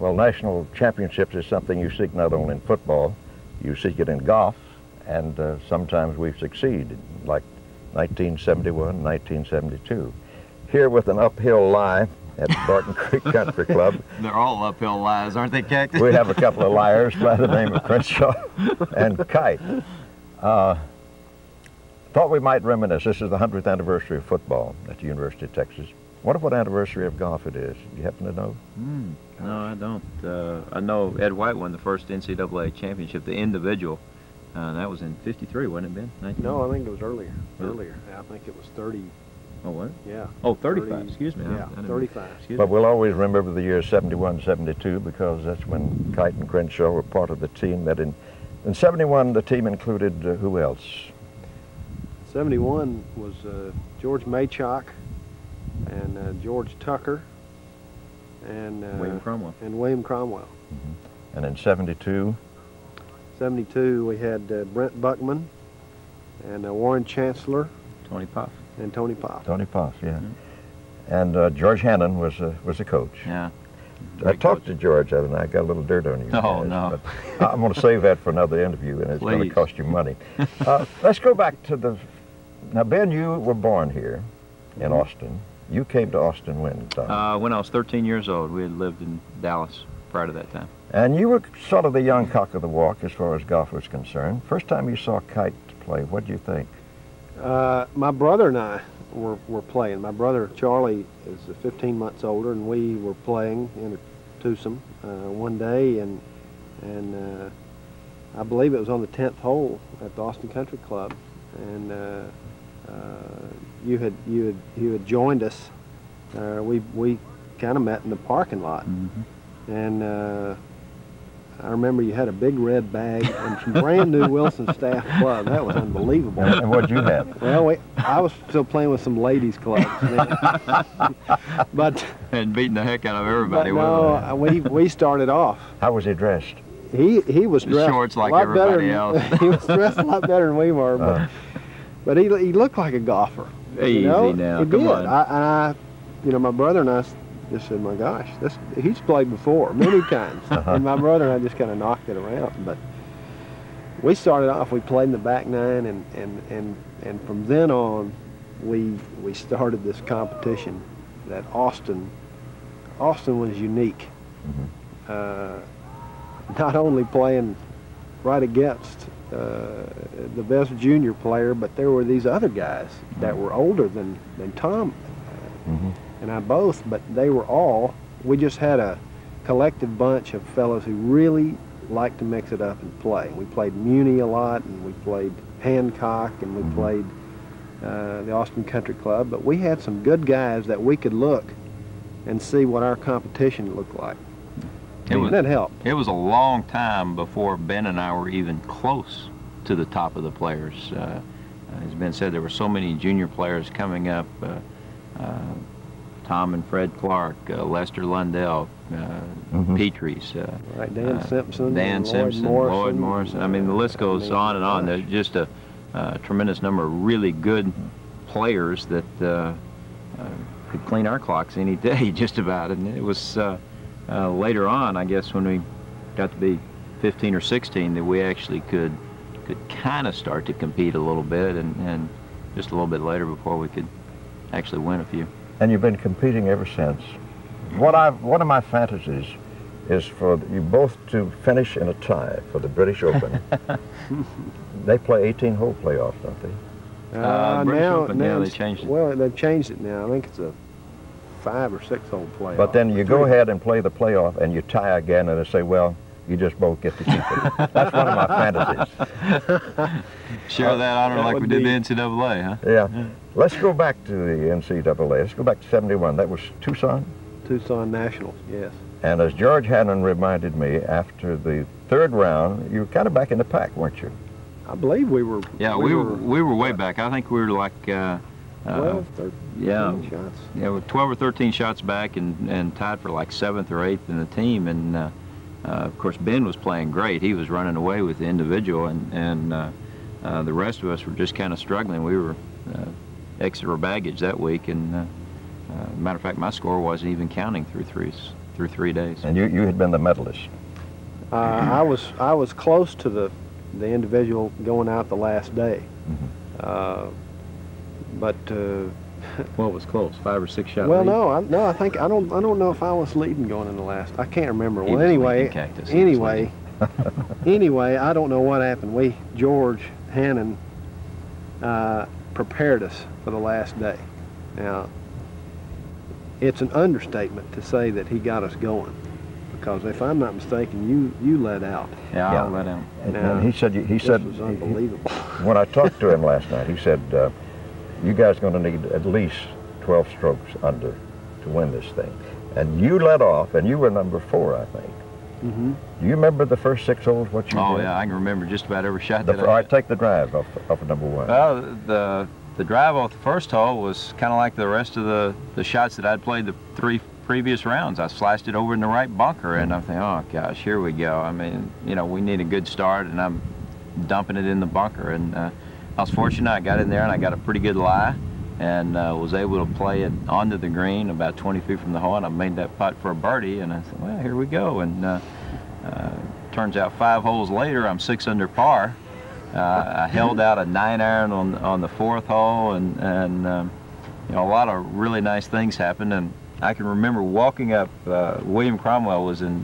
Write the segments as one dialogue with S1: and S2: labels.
S1: Well, national championships is something you seek not only in football, you seek it in golf, and sometimes we succeed, like 1971, 1972. Here with an uphill lie at Barton Creek Country Club.
S2: They're all uphill lies, aren't they, Cactus?
S1: We have a couple of liars by the name of Crenshaw and Kite. Thought we might reminisce. This is the 100th anniversary of football at the University of Texas. Wonder what anniversary of golf it is. You happen to know?
S2: No, I don't. I know Ed White won the first NCAA championship, the individual. That was in '53, wasn't it, Ben?
S3: No, I think it was earlier. Earlier. I think it was 30.
S2: Oh, what?
S3: Yeah.
S2: Oh, 35. Excuse me.
S3: Yeah, 35.
S1: But we'll always remember the years 71, 72, because that's when Kite and Crenshaw were part of the team. That in 71, the team included who else?
S3: 71 was George Maychock and George Tucker and
S2: William Cromwell.
S1: Mm-hmm. And in 72?
S3: 72, we had Brent Buckman and Warren Chancellor.
S2: Tony Poff.
S3: And Tony Poff.
S1: Tony Poff, yeah. And George Hannon was the coach.
S2: Yeah.
S1: I talked to George the other night. I got a little dirt on you.
S2: Oh,
S1: guys,
S2: no.
S1: But I'm going to save that for another interview, and it's going to cost you money. Let's go back to the... Now, Ben, you were born here in Austin. You came to Austin when, Tom?
S2: When I was 13 years old. We had lived in Dallas prior to that time.
S1: And you were sort of the young cock of the walk as far as golf was concerned. First time you saw Kite play, what did you think?
S3: My brother and I were playing. My brother Charlie is 15 months older, and we were playing in a twosome one day, and I believe it was on the 10th hole at the Austin Country Club, and you had joined us. We kind of met in the parking lot, and I remember you had a big red bag and some brand new Wilson Staff clubs. That was unbelievable.
S1: And what did you have?
S3: Well, I was still playing with some ladies' clubs. But
S2: and beating the heck out of everybody.
S3: No, we started off.
S1: How was he dressed?
S3: He was dressed
S2: shorts like everybody else.
S3: He was dressed a lot better than we were, but he looked like a golfer.
S2: Easy now.
S3: He did. My brother and I just said, my gosh, he's played before many times. And my brother and I just kind of knocked it around. But we started off, we played in the back nine, and from then on, we started this competition that Austin was unique. Not only playing right against the best junior player, but there were these other guys that were older than Tom and I both, but we just had a collective bunch of fellows who really liked to mix it up and play. We played Muni a lot, and we played Hancock, and we played the Austin Country Club, but we had some good guys that we could look and see what our competition looked like. That helped.
S2: It was a long time before Ben and I were even close to the top of the players. As Ben said, there were so many junior players coming up. Tom and Fred Clark, Lester Lundell, Petrie's,
S3: Dan Simpson,
S2: Lloyd Morrison. I mean, the list goes on and on. There's just a tremendous number of really good players that could clean our clocks any day, just about. And it was later on, I guess, when we got to be 15 or 16, that we actually could kind of start to compete a little bit, and just a little bit later before we could actually win a few.
S1: And you've been competing ever since. One of my fantasies is for you both to finish in a tie for the British Open. They play 18-hole playoffs, don't they?
S2: Now they changed it.
S3: Well, they've changed it now. I think it's a 5 or 6 hole playoff.
S1: But then you go ahead and play the playoff, and you tie again, and they say, well, you just both get to keep it. That's one of my fantasies.
S2: Share that honor like we did the NCAA, huh?
S1: Yeah. Let's go back to the NCAA. Let's go back to 71. That was Tucson?
S3: Tucson Nationals, yes.
S1: And as George Hannon reminded me, after the 3rd round, you were kind of back in the pack, weren't you?
S3: I believe we were.
S2: Yeah, we were way back. I think we were like
S3: 12, 13 shots.
S2: Yeah, we're 12 or 13 shots back, and tied for like 7th or 8th in the team. And of course, Ben was playing great. He was running away with the individual, and the rest of us were just kind of struggling. We were Exeter baggage that week, and matter of fact, my score wasn't even counting through 3 days.
S1: And you had been the medalist.
S3: I was close to the individual going out the last day, but
S2: What was close? 5 or 6 shot
S3: well,
S2: lead?
S3: no, I don't know if I was leading going in the last. I can't remember.
S2: He
S3: Well,
S2: was
S3: anyway,
S2: leading Cactus.
S3: anyway, I don't know what happened. George Hannon prepared us for the last day. Now, it's an understatement to say that he got us going, because if I'm not mistaken, you let out.
S2: Yeah, I let out.
S1: And he said,
S3: This was unbelievable.
S1: when I talked to him last night, he said, you guys are going to need at least 12 strokes under to win this thing. And you let off, and you were number 4, I think. Do you remember the first 6 holes, what you did?
S2: Oh, yeah, I can remember just about every shot that
S1: All right, take the drive off of number 1.
S2: Well, the drive off the first hole was kind of like the rest of the shots that I'd played the 3 previous rounds. I sliced it over in the right bunker, and I'm thinking, oh, gosh, here we go. I mean, you know, we need a good start, and I'm dumping it in the bunker. And I was fortunate. I got in there, and I got a pretty good lie, and was able to play it onto the green about 20 feet from the hole, and I made that putt for a birdie, and I said, well, here we go. And turns out 5 holes later, I'm 6 under par. I held out a 9-iron on the 4th hole, and you know, a lot of really nice things happened. And I can remember walking up. William Cromwell was in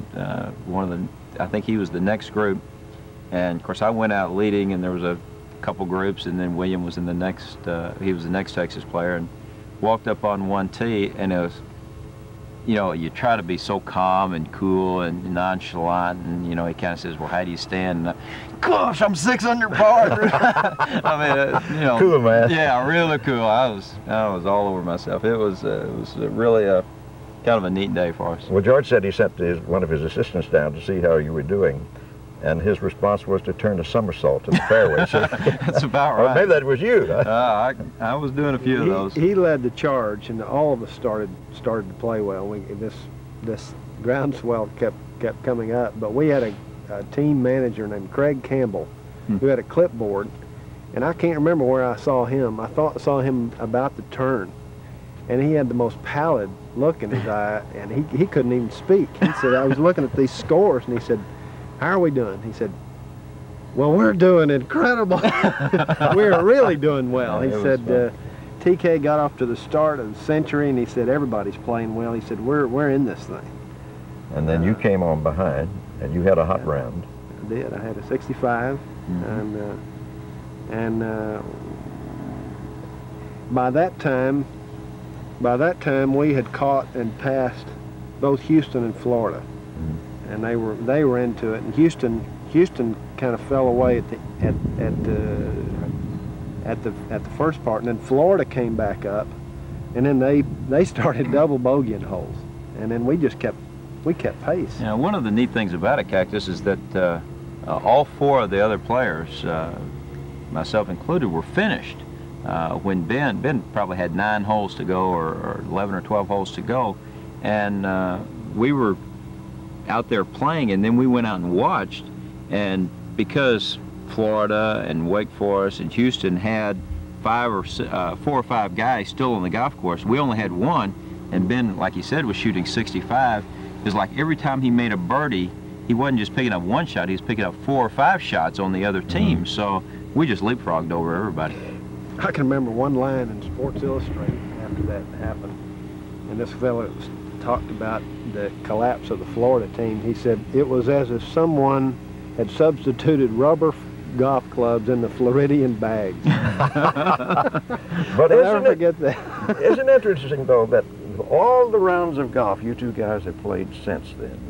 S2: one of the, I think he was the next group, and of course I went out leading, and there was a couple groups, and then William was in the next. He was the next Texas player, and walked up on 1 tee, and it was, you know, you try to be so calm and cool and nonchalant, and, you know, he kind of says, well, how do you stand? And, gosh, I'm 6 under par. I mean, you know.
S1: Cool, man.
S2: Yeah, really cool. I was all over myself. It was really a kind of a neat day for us.
S1: Well, George said he sent one of his assistants down to see how you were doing, and his response was to turn a somersault to the fairway. So,
S2: that's about right.
S1: Maybe that was you.
S2: I was doing a few of those.
S3: He led the charge, and all of us started to play well. This groundswell kept coming up, but we had a team manager named Craig Campbell who had a clipboard, and I can't remember where I saw him. I saw him about to turn, and he had the most pallid look in his eye, and he couldn't even speak. He said, I was looking at these scores, and he said, how are we doing? He said, well, we're doing incredible. We're really doing well. He said, TK got off to the start of the century, and he said, everybody's playing well. He said, we're in this thing.
S1: And then you came on behind, and you had a hot round.
S3: I did. I had a 65, and by that time we had caught and passed both Houston and Florida. And they were into it, and Houston kind of fell away at the first part, and then Florida came back up, and then they started double bogeying holes, and then we kept pace.
S2: Yeah, one of the neat things about it, Cactus, is that all 4 of the other players, myself included, were finished. When Ben probably had 9 holes to go, or 11 or 12 holes to go, and we were out there playing, and then we went out and watched, and because Florida and Wake Forest and Houston had 4 or 5 guys still on the golf course, we only had 1, and Ben, like he said, was shooting 65. It was like every time he made a birdie, he wasn't just picking up 1 shot, he was picking up 4 or 5 shots on the other team. So we just leapfrogged over everybody.
S3: I can remember one line in Sports Illustrated after that happened, and this fellow talked about the collapse of the Florida team. He said it was as if someone had substituted rubber golf clubs in the Floridian bags.
S1: But
S3: I'll never forget that.
S1: Isn't it interesting, though, that all the rounds of golf you 2 guys have played since then,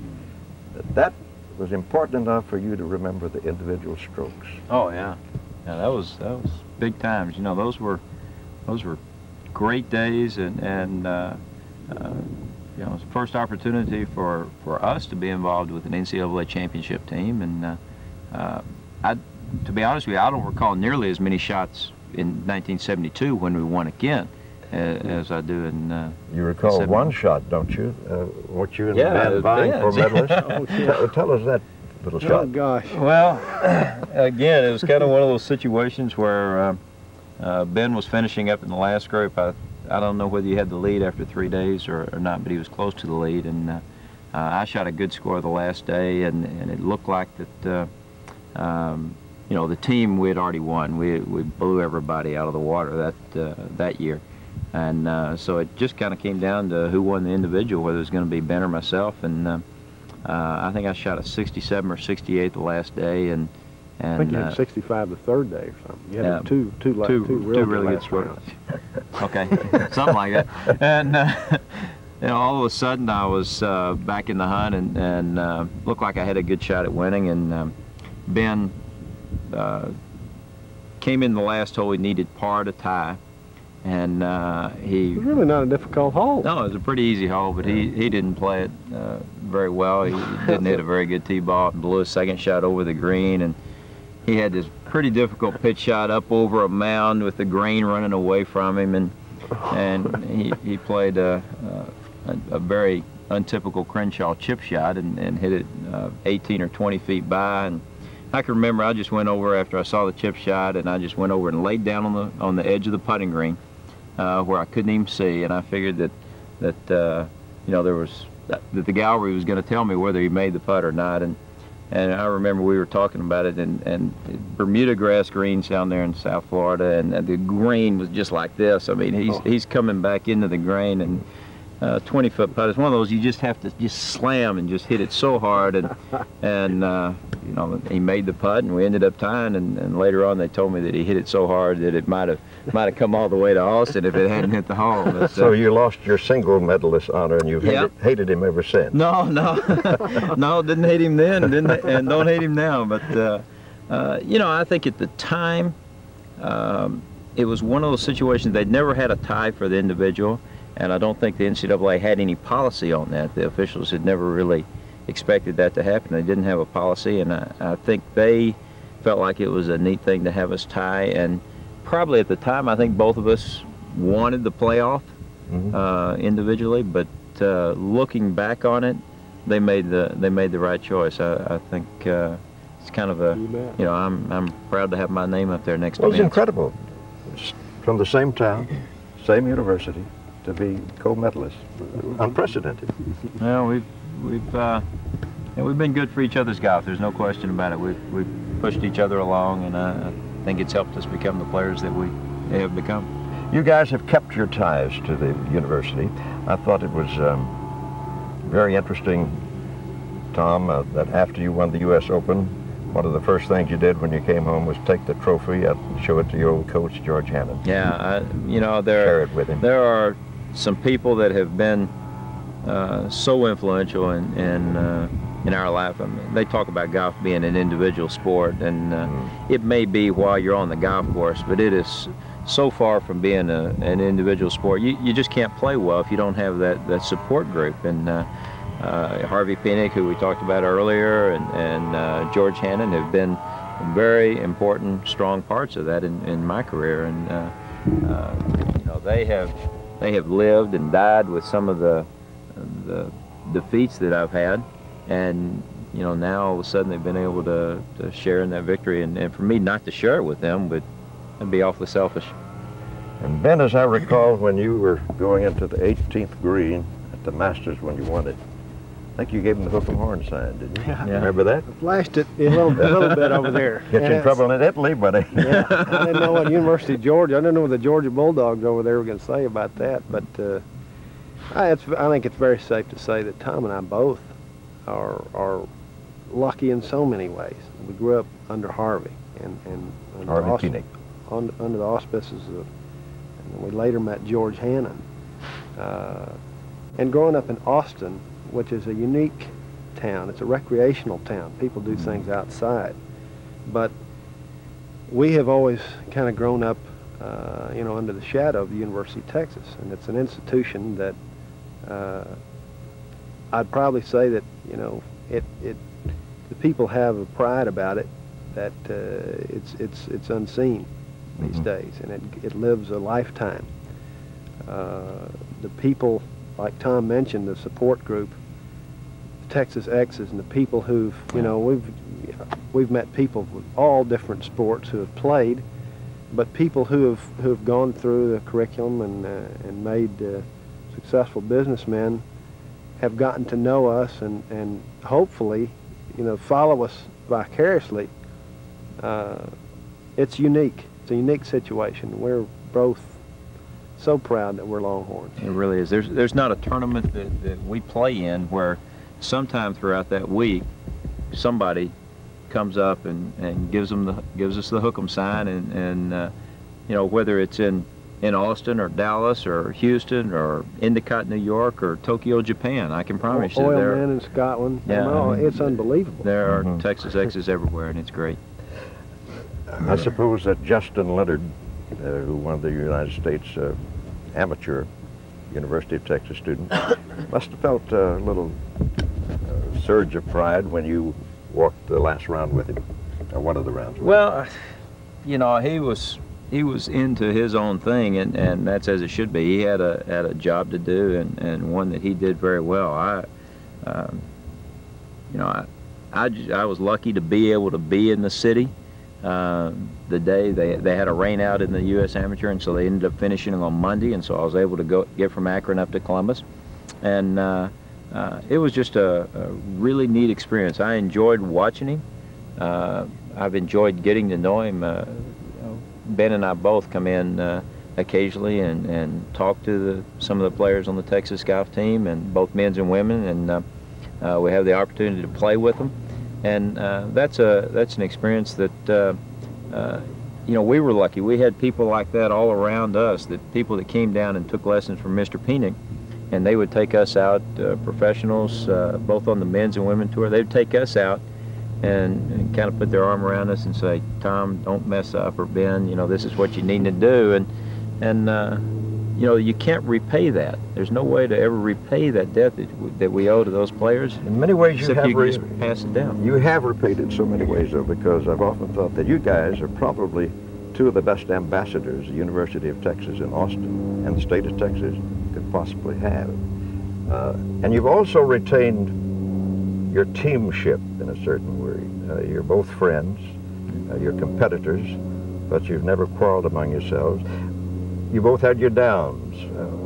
S1: that was important enough for you to remember the individual strokes?
S2: Oh yeah, yeah, that was big times. You know, those were great days, and you know, it was the first opportunity for us to be involved with an NCAA championship team, and to be honest with you, I don't recall nearly as many shots in 1972 when we won again as I do in. You
S1: recall
S2: 70.
S1: 1 shot, don't you? What you and
S2: yeah,
S1: Ben vying for medalists?
S3: Oh, yeah.
S1: Tell us that little shot.
S3: Oh gosh.
S2: Well, again, it was kind of one of those situations where Ben was finishing up in the last group. I I don't know whether he had the lead after 3 days or not, but he was close to the lead. And I shot a good score the last day, and it looked like that, you know, the team, we had already won. We blew everybody out of the water that year. And so it just kind of came down to who won the individual, whether it was going to be Ben or myself. And I think I shot a 67 or 68 the last day. And
S3: I think you had 65 the third day or something. You had two really good scores.
S2: Okay, something like that. And you know, all of a sudden I was back in the hunt, and looked like I had a good shot at winning. And Ben came in the last hole. He needed par to tie, and he.
S3: It was really not a difficult hole.
S2: No, it was a pretty easy hole, but he didn't play it very well. He didn't hit a very good tee ball. Blew his second shot over the green, and he had this pretty difficult pitch shot up over a mound with the grain running away from him, and he played a very untypical Crenshaw chip shot and hit it 18 or 20 feet by. And I can remember I just went over after I saw the chip shot, and I just went over and laid down on the edge of the putting green where I couldn't even see, and I figured that you know, that the gallery was going to tell me whether he made the putt or not. And I remember we were talking about it, and Bermuda grass greens down there in South Florida, and the green was just like this. I mean, he's coming back into the grain, and 20-foot putt is one of those you just have to just slam and just hit it so hard, and you know, he made the putt, and we ended up tying. And later on they told me that he hit it so hard that it might have come all the way to Austin if it hadn't hit the hole. But,
S1: so you lost your single medalist honor, and you've hated him ever since.
S2: No, no, didn't hate him then, and don't hate him now. But you know, I think at the time it was one of those situations. They'd never had a tie for the individual, and I don't think the NCAA had any policy on that. The officials had never really expected that to happen. They didn't have a policy, and I think they felt like it was a neat thing to have us tie. And probably at the time, I think both of us wanted the playoff individually, but looking back on it, they made the right choice. I think it's kind of a, you know, I'm proud to have my name up there next to
S1: Ben's. It's incredible. It's from the same town, same university, to be co-medalists. Unprecedented.
S2: Well, we've been good for each other's golf. There's no question about it. We've pushed each other along, and I think it's helped us become the players that we have become.
S1: You guys have kept your ties to the university. I thought it was very interesting, Tom, that after you won the U.S. Open, one of the first things you did when you came home was take the trophy and show it to your old coach, George Hannon.
S2: Yeah, you know,
S1: share it with him.
S2: There are some people that have been so influential in our life. I mean, they talk about golf being an individual sport, and it may be while you're on the golf course, but it is so far from being an individual sport. You just can't play well if you don't have that support group. And Harvey Pinnock, who we talked about earlier, and George Hannon have been very important, strong parts of that in my career. And you know, they have lived and died with some of the defeats that I've had, and you know, now all of a sudden they've been able to share in that victory, and for me not to share it with them would be awfully selfish.
S1: And Ben, as I recall, when you were going into the 18th green at the Masters when you won it, I think you gave him the hook and horn sign, didn't you?
S3: Yeah.
S1: Remember that?
S3: I flashed it a little bit over there.
S1: Get you in trouble in Italy, buddy.
S3: Yeah, I didn't know what University of Georgia, I didn't know what the Georgia Bulldogs over there were going to say about that, but I think it's very safe to say that Tom and I both are lucky in so many ways. We grew up under Harvey and
S1: Harvey Pinnock.
S3: Under the auspices of, and we later met George Hannon. And growing up in Austin, which is a unique town, it's a recreational town. People do things outside, but we have always kind of grown up, you know, under the shadow of the University of Texas, and it's an institution that I'd probably say that, you know, the people have a pride about it that it's unseen these days, and it lives a lifetime. The people, like Tom mentioned, the support group, the Texas X's, and the people who've, you know, we've met people with all different sports who have played, but people who have gone through the curriculum and made successful businessmen have gotten to know us and hopefully, you know, follow us vicariously. It's unique. It's a unique situation. We're both so proud that we're Longhorns.
S2: It really is. There's not a tournament that we play in where sometime throughout that week somebody comes up and gives us the hook'em sign, and you know, whether it's in Austin or Dallas or Houston or Endicott, New York, or Tokyo, Japan, I can promise you
S3: Oil
S2: there.
S3: Man in Scotland.
S2: Yeah,
S3: I mean, it's unbelievable.
S2: There are Texas X's everywhere, and it's great.
S1: I suppose that Justin Leonard, who won the United States amateur University of Texas student, must have felt a little surge of pride when you walked the last round with him, or one of the rounds with him.
S2: Well, you know, he was into his own thing, and that's as it should be. He had a job to do, and one that he did very well. You know, I was lucky to be able to be in the city the day they had a rain out in the U.S. Amateur, and so they ended up finishing on Monday, and so I was able to get from Akron up to Columbus, and it was just a really neat experience. I enjoyed watching him. I've enjoyed getting to know him. Ben and I both come in occasionally and talk to some of the players on the Texas golf team, and both men's and women, and we have the opportunity to play with them. And that's an experience that you know, we were lucky. We had people like that all around us, that people that came down and took lessons from Mr. Penick, and they would take us out, professionals, both on the men's and women's tour. They'd take us out and kind of put their arm around us and say, Tom, don't mess up, or Ben, you know, this is what you need to do. And you know, you can't repay that. There's no way to ever repay that debt that we owe to those players.
S1: In many ways, you have
S2: just pass it down.
S1: You have repaid it so many ways, though, because I've often thought that you guys are probably two of the best ambassadors the University of Texas in Austin and the state of Texas could possibly have. And you've also retained your teamship in a certain way. You're both friends, you're competitors, but you've never quarreled among yourselves. You both had your downs.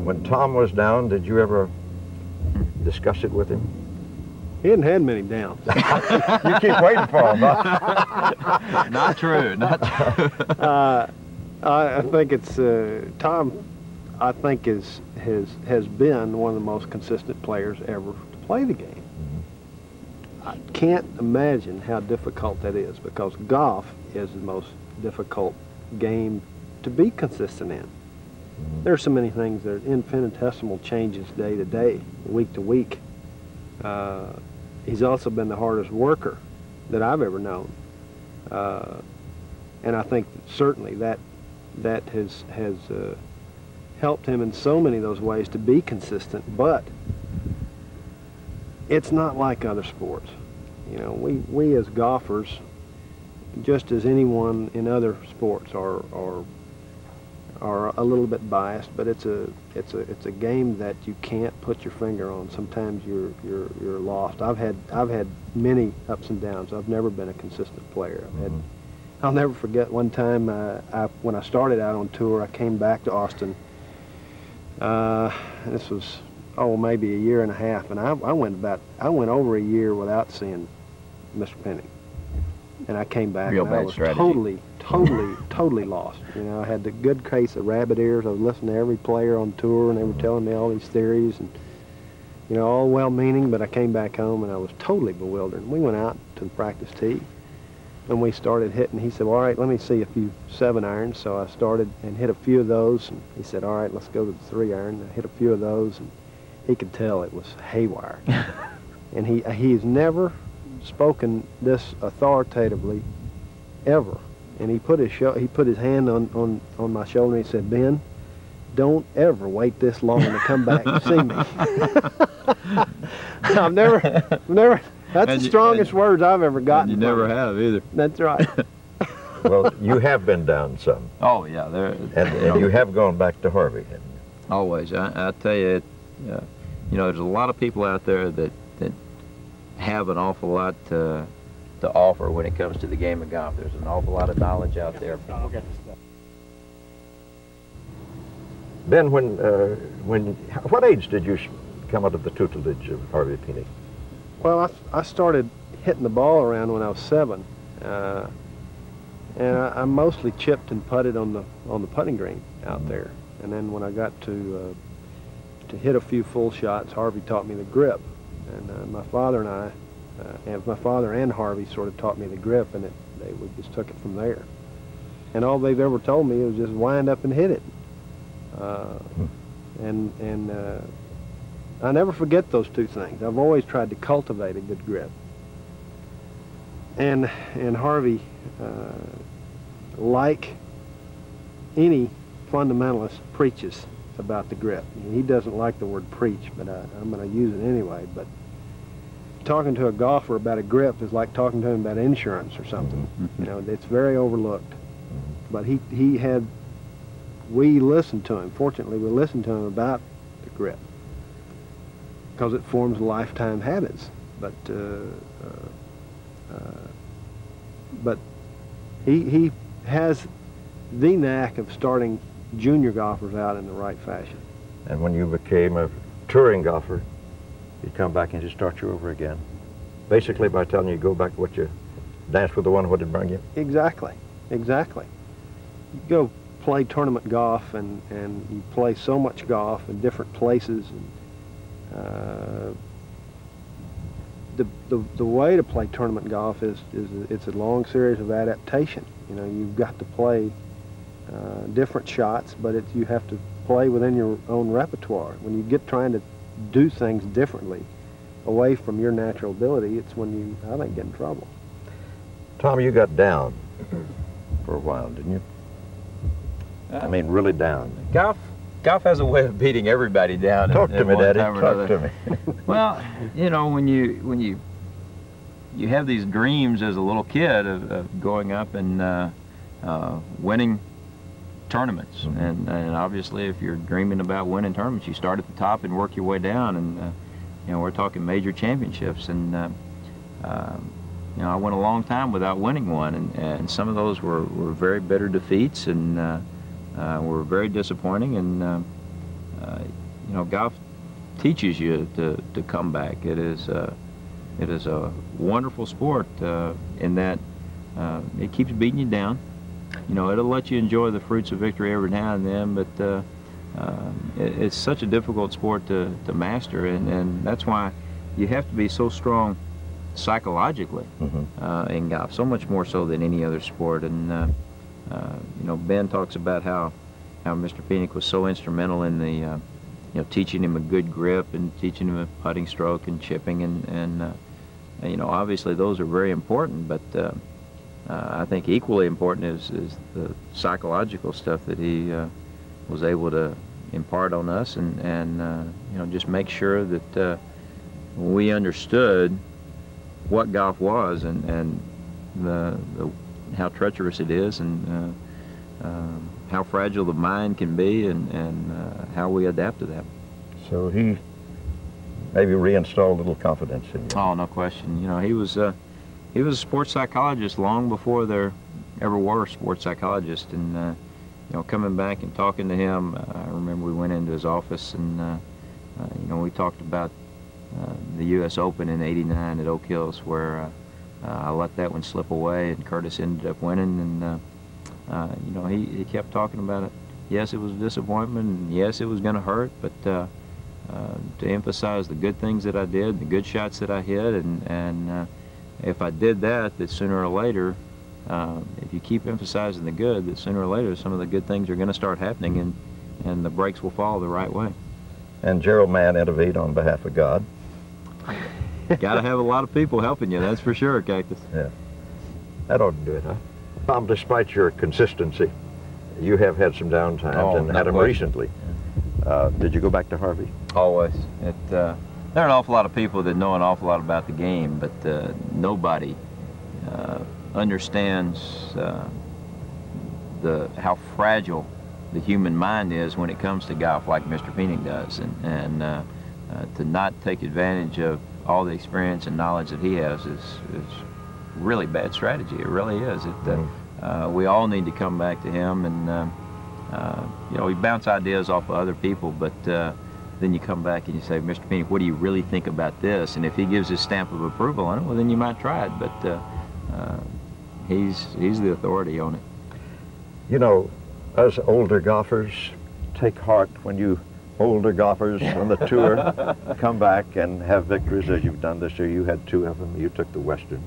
S1: When Tom was down, did you ever discuss it with him?
S3: He hadn't had many downs.
S1: You keep waiting for him, huh?
S2: Not true, not true.
S3: I think it's, Tom, I think has been one of the most consistent players ever to play the game. I can't imagine how difficult that is, because golf is the most difficult game to be consistent in. There's so many things that are infinitesimal changes day to day, week to week. He's also been the hardest worker that I've ever known. And I think certainly that has helped him in so many of those ways to be consistent, but it's not like other sports. You know, we as golfers, just as anyone in other sports, are a little bit biased, but it's a game that you can't put your finger on. Sometimes you're lost. I've had many ups and downs. I've never been a consistent player. I'll never forget one time when I started out on tour. I came back to Austin. This was maybe a year and a half, and I went over a year without seeing Mr. Penick, and I came back and I was totally lost. You know, I had the good case of rabbit ears. I was listening to every player on tour, and they were telling me all these theories, and you know, all well-meaning. But I came back home and I was totally bewildered. We went out to the practice tee, and we started hitting. He said, well, all right, let me see a few 7-irons. So I started and hit a few of those, and he said, all right, let's go to the 3-iron. I hit a few of those, and he could tell it was haywire. And he's never spoken this authoritatively ever. And he put his hand on my shoulder and he said, Ben, don't ever wait this long to come back and see me. I've never, that's the strongest words I've ever gotten.
S2: You never have either.
S3: That's right.
S1: Well, you have been down some.
S2: Oh, yeah.
S1: And you have gone back to Harvey, haven't you?
S2: Always. I tell you, you know, there's a lot of people out there that have an awful lot to offer when it comes to the game of golf. There's an awful lot of knowledge out there.
S1: Ben, what age did you come under the tutelage of Harvey Penick?
S3: Well, I started hitting the ball around when I was 7, and I mostly chipped and putted on the putting green out there. And then when I got to hit a few full shots, Harvey taught me the grip, and my father and Harvey sort of taught me the grip, and we just took it from there. And all they've ever told me was just wind up and hit it. And I never forget those two things. I've always tried to cultivate a good grip. And Harvey, like any fundamentalist, preaches about the grip. He doesn't like the word preach, but I'm going to use it anyway. But talking to a golfer about a grip is like talking to him about insurance or something. You know, it's very overlooked. But we listened to him. Fortunately, we listened to him about the grip because it forms lifetime habits. But he has the knack of starting junior golfers out in the right fashion.
S1: And when you became a touring golfer, you'd come back and just start you over again, basically by telling you go back to what you danced with the one what did bring you.
S3: Exactly, exactly. You go play tournament golf, and you play so much golf in different places. And, the way to play tournament golf is it's a long series of adaptation. You know, you've got to play different shots, but you have to play within your own repertoire. When you get trying to do things differently, away from your natural ability, it's when you, I think, get in trouble.
S1: Tom, you got down for a while, didn't you? I mean, really down.
S2: Golf has a way of beating everybody down.
S1: Talk to me, Daddy. Talk to me.
S2: Well, you know, when you have these dreams as a little kid of going up and winning tournaments, and obviously, if you're dreaming about winning tournaments, you start at the top and work your way down. And you know, we're talking major championships, and you know, I went a long time without winning one, and some of those were very bitter defeats, and were very disappointing. And you know, golf teaches you to come back. It is a wonderful sport in that it keeps beating you down. You know, it'll let you enjoy the fruits of victory every now and then, but it's such a difficult sport to master, and that's why you have to be so strong psychologically in golf, so much more so than any other sport. And you know, Ben talks about how Mr. Penick was so instrumental in the you know, teaching him a good grip and teaching him a putting stroke and chipping, and you know, obviously those are very important, but I think equally important is the psychological stuff that he was able to impart on us, and you know, just make sure that we understood what golf was, and how treacherous it is, and how fragile the mind can be, and how we adapt to that.
S1: So he maybe reinstalled a little confidence in you.
S2: Oh, no question. You know, he was a sports psychologist long before there ever were sports psychologists, and you know, coming back and talking to him, I remember we went into his office, and you know, we talked about the U.S. Open in '89 at Oak Hills, where I let that one slip away, and Curtis ended up winning. And you know, he kept talking about it. Yes, it was a disappointment, and yes, it was going to hurt, but to emphasize the good things that I did, the good shots that I hit, and if I did that, that sooner or later, if you keep emphasizing the good, that sooner or later some of the good things are going to start happening, and the breaks will fall the right way.
S1: And Gerald Mann intervened on behalf of God.
S2: Got to have a lot of people helping you, that's for sure, Cactus.
S1: Yeah. That ought to do it, huh? Tom, despite your consistency, you have had some down times, and had them recently. Did you go back to Harvey?
S2: Always. There are an awful lot of people that know an awful lot about the game, but nobody understands how fragile the human mind is when it comes to golf, like Mr. Penick does, and to not take advantage of all the experience and knowledge that he has is really bad strategy. It really is. We all need to come back to him, and you know, we bounce ideas off of other people, but then you come back and you say, Mr. Penny, what do you really think about this? And if he gives his stamp of approval on it, well, then you might try it. But he's the authority on it.
S1: You know, us older golfers take heart when you older golfers on the tour come back and have victories as you've done this year. You had 2 of them. You took the Western,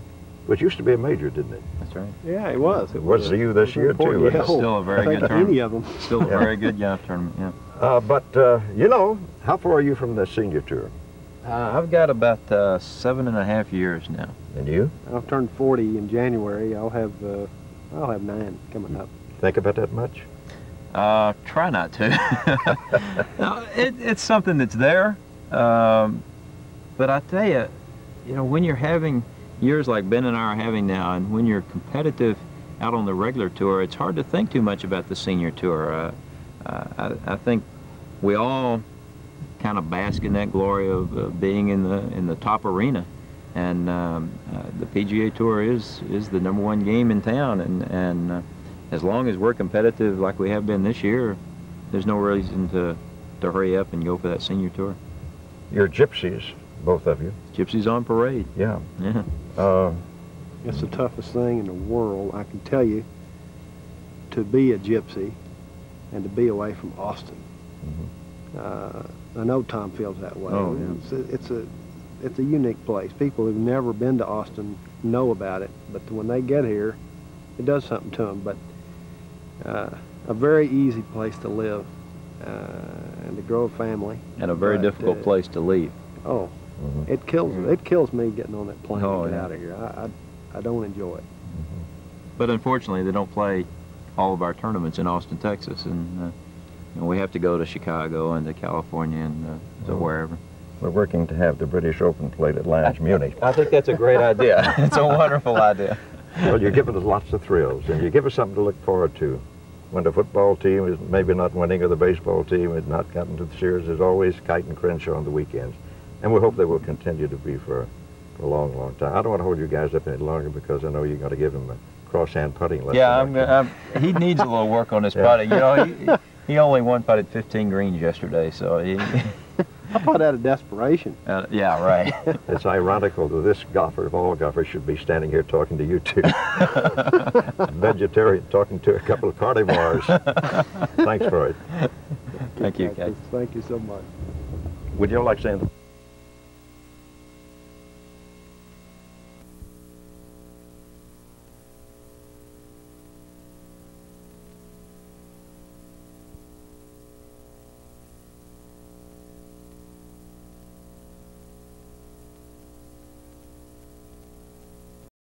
S1: which used to be a major, didn't it?
S2: That's right.
S3: Yeah, it was. It
S1: was you this year too.
S3: Yeah.
S2: Still a very good tournament.
S3: Any of them.
S2: Still a very good golf tournament. Yeah.
S1: But you know, how far are you from the senior tour?
S2: I've got about 7.5 years now.
S1: And you?
S3: I've turned 40 in January. I'll have 9 coming up.
S1: Think about that much?
S2: Try not to. No, it's something that's there. But I tell you, you know, when you're having years like Ben and I are having now, and when you're competitive out on the regular tour, it's hard to think too much about the senior tour. I think we all kind of bask in that glory of being in the top arena, and the PGA Tour is the #1 game in town, and as long as we're competitive like we have been this year, there's no reason to hurry up and go for that senior tour.
S1: You're gypsies, both of you.
S2: Gypsies on parade.
S1: Yeah.
S2: Yeah.
S3: It's the toughest thing in the world, I can tell you, to be a gypsy and to be away from Austin. I know Tom feels that way.
S2: Oh, yeah.
S3: It's a unique place. People who've never been to Austin know about it, but when they get here, it does something to them. But a very easy place to live and to grow a family.
S2: And a very difficult place to leave.
S3: Oh, it kills me getting on that plane and get out of here. I don't enjoy it.
S2: But unfortunately, they don't play all of our tournaments in Austin, Texas, and you know, we have to go to Chicago and to California and to wherever.
S1: We're working to have the British Open played at Lange, Munich.
S2: I think that's a great idea. It's a wonderful idea.
S1: Well, you're giving us lots of thrills, and you give us something to look forward to. When the football team is maybe not winning, or the baseball team has not gotten to the series, there's always Kite and Crenshaw on the weekends. And we hope they will continue to be for a long, long time. I don't want to hold you guys up any longer because I know you're going to give him a cross-hand putting lesson.
S2: Yeah, he needs a little work on his putting. You know, he only one-putted 15 greens yesterday, so he...
S3: I put out of desperation.
S2: Yeah, right.
S1: It's ironical that this golfer of all golfers should be standing here talking to you two. Vegetarian talking to a couple of carnivores. Thanks for it.
S2: Thank you, Kate.
S3: Thank you so much.
S1: Would you like saying?